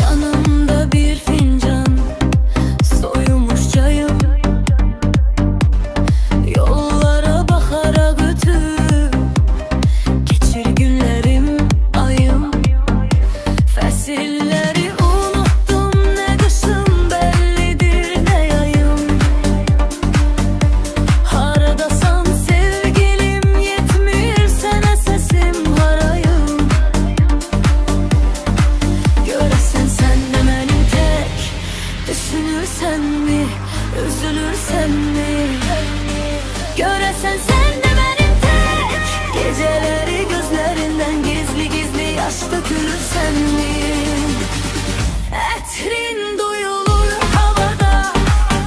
Yanımda bir fincan soyumuş çayım, yollara bakarak ötüp geçir günlerim, ayım. Fesilleri unuttum, ne kışım bellidir ne yayım. Haradasan sevgilim, yetmir sene sesim harayım. Göresen sen de benim tek, düşünürsen mi, üzülürsen mi? Göresen sen de benim tek, geceleri gözlerinden gizli gizli yaş dökülürsen mi? Etrin duyulur havada,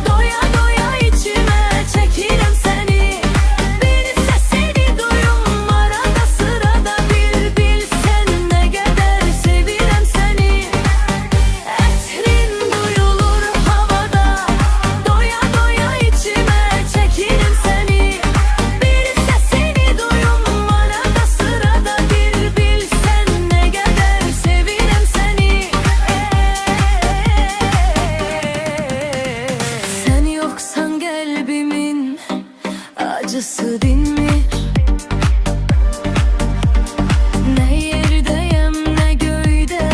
doya doya içime çekerim seni. Bir sesini duyum arada sırada, bir bilsen ne kadar sevirem seni. Etrin duyulur havada, doya doya içime çekerim seni. Bir sesini duyum arada sırada, bir bilsen ne kadar sevirem seni. Sen yoksan kalbimin acısı dinmir. Ne yerdeyim ne göyde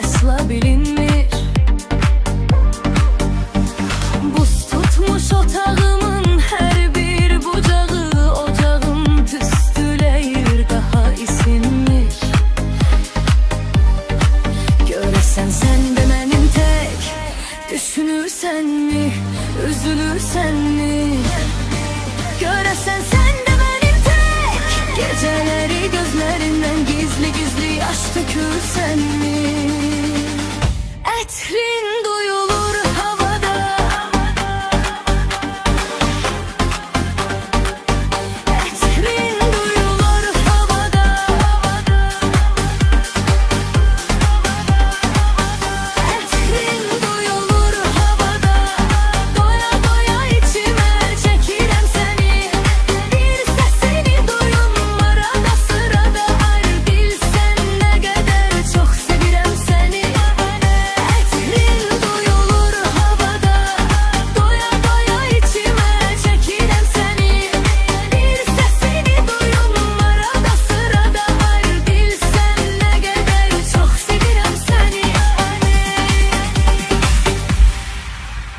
esla bilinmir. Buz tutmuş otağımın her bir bucağı, ocağım tüstüleyir daha isinmir. Göresen sen de benim tek, düşünürsen mi, üzülürsen mi? Göresen sen de benim tek, geceleri gözlerinden gizli gizli yaş dökülsen mi? Etrin